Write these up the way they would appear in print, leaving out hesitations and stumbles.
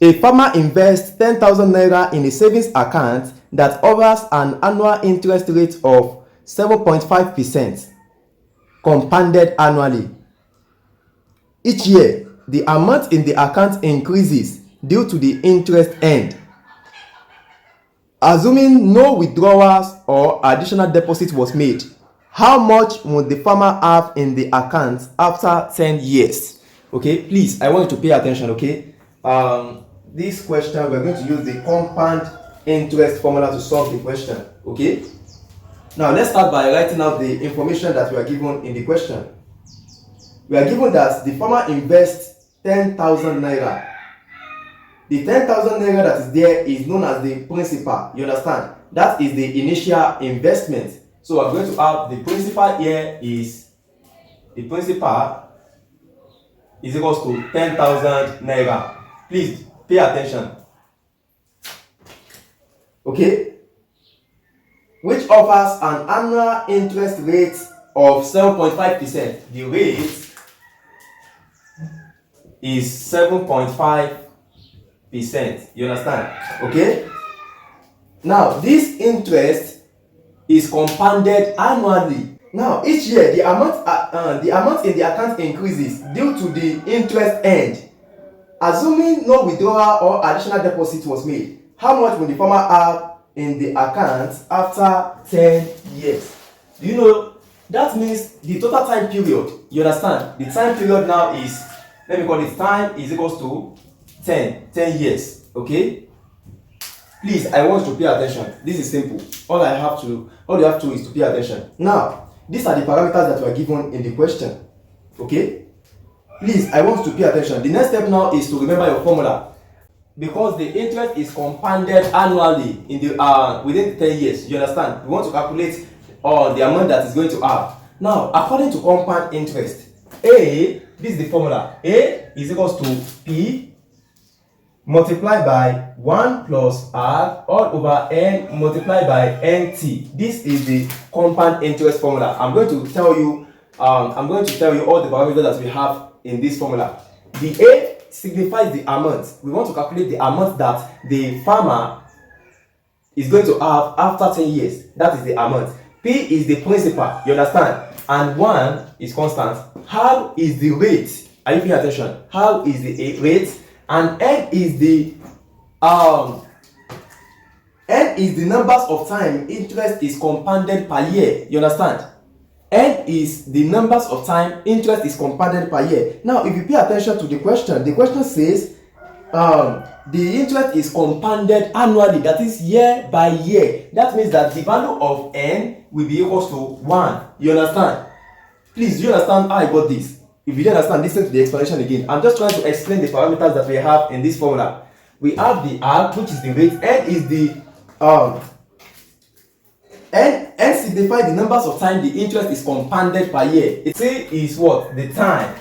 A farmer invests 10,000 naira in a savings account that offers an annual interest rate of 7.5% compounded annually. Each year, the amount in the account increases due to the interest earned. Assuming no withdrawals or additional deposit was made, how much would the farmer have in the account after 10 years? Okay, please, I want you to pay attention, okay? This question, we're going to use the compound interest formula to solve the question, okay? Now, let's start by writing out the information that we are given in the question. We are given that the farmer invests 10,000 naira. The 10,000 naira that is there is known as the principal. You understand? That is the initial investment. So I'm going to have the principal here is equals to 10,000 naira. Please pay attention. Okay? Which offers an annual interest rate of 7.5%. The rate is 7.5%. You understand? Okay? Now, this interest is compounded annually. Now, each year the amount in the account increases due to the interest earned. Assuming no withdrawal or additional deposit was made, how much will the farmer have in the account after 10 years? Do you know that means the total time period? You understand? The time period now is, let me call it, time is equals to 10 years. Okay? Please, I want you to pay attention. This is simple. All you have to do is to pay attention. Now, these are the parameters that were given in the question. Okay? Please, I want you to pay attention. The next step now is to remember your formula. Because the interest is compounded annually in the within 10 years. You understand? We want to calculate the amount that is going to have. Now, according to compound interest, A, this is the formula. A is equals to P multiplied by 1 plus R all over N multiplied by NT. This is the compound interest formula. I'm going to tell you all the parameters that we have in this formula. The A signifies the amount. We want to calculate the amount that the farmer is going to have after 10 years. That is the amount. P is the principal. You understand? And 1 is constant. How is the rate? Are you paying attention? How is the rate? And N is the numbers of time interest is compounded per year. You understand? N is the numbers of time interest is compounded per year. Now, if you pay attention to the question says the interest is compounded annually, that is year by year. That means that the value of N will be equals to 1. You understand? Please, do you understand how I got this? If you don't understand, listen to the explanation again. I'm just trying to explain the parameters that we have in this formula. We have the R, which is the rate. N is the N signifies the numbers of time the interest is compounded per year. C is what? The time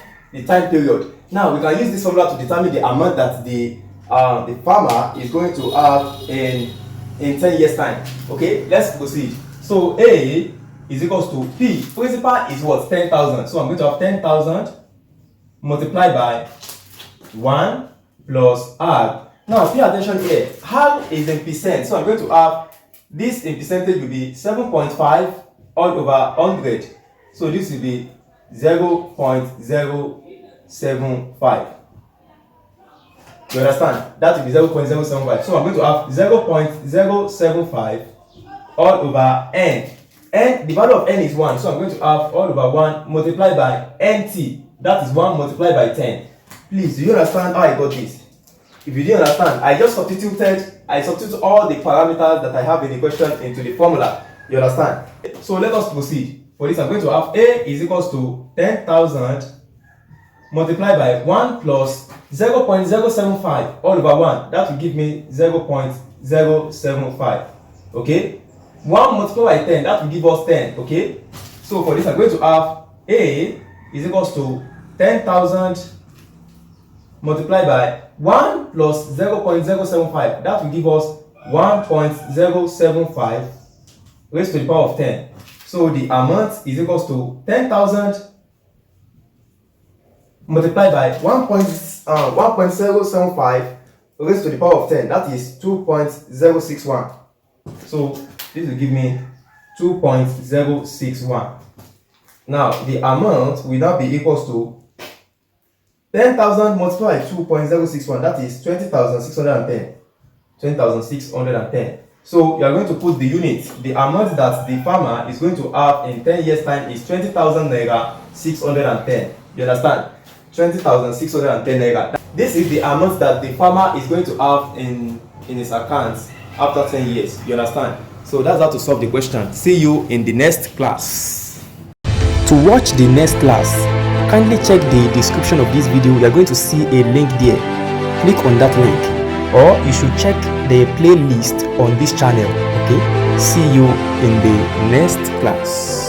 period. Now we can use this formula to determine the amount that the farmer is going to have in 10 years time. Okay, let's proceed. So A is equals to P. Principal is what? 10,000. So I'm going to have 10,000 multiplied by 1 plus R. Now pay attention here. R is in percent. So I'm going to have this in percentage will be 7.5 all over 100. So this will be 0.075. You understand? That will be 0.075. So I'm going to have 0.075 all over N. N, the value of N is 1. So I'm going to have all over 1 multiplied by NT. That is 1 multiplied by 10. Please, do you understand how I got this? If you didn't understand, I substitute all the parameters that I have in the question into the formula. You understand? So let us proceed. For this, I'm going to have A is equals to 10,000 multiplied by 1 plus 0.075 all over 1. That will give me 0.075. Okay? 1 multiplied by 10, that will give us 10. Okay? So for this, I'm going to have A is equals to 10,000 multiplied by 1 plus 0.075. That will give us 1.075 raised to the power of 10. So the amount is equals to 10,000 multiplied by 1.075 raised to the power of 10, that is 2.061. So this will give me 2.061. Now the amount will now be equals to 10,000 multiplied by 2.061, that is 20,610. 20,610. So you are going to put the unit. The amount that the farmer is going to have in 10 years time is 20,000 naira 610. You understand? 20,610 naira. This is the amount that the farmer is going to have in his accounts after 10 years. You understand? So that's how to solve the question. See you in the next class. To watch the next class, kindly check the description of this video. You are going to see a link there. Click on that link, or you should check the playlist on this channel. Okay, see you in the next class.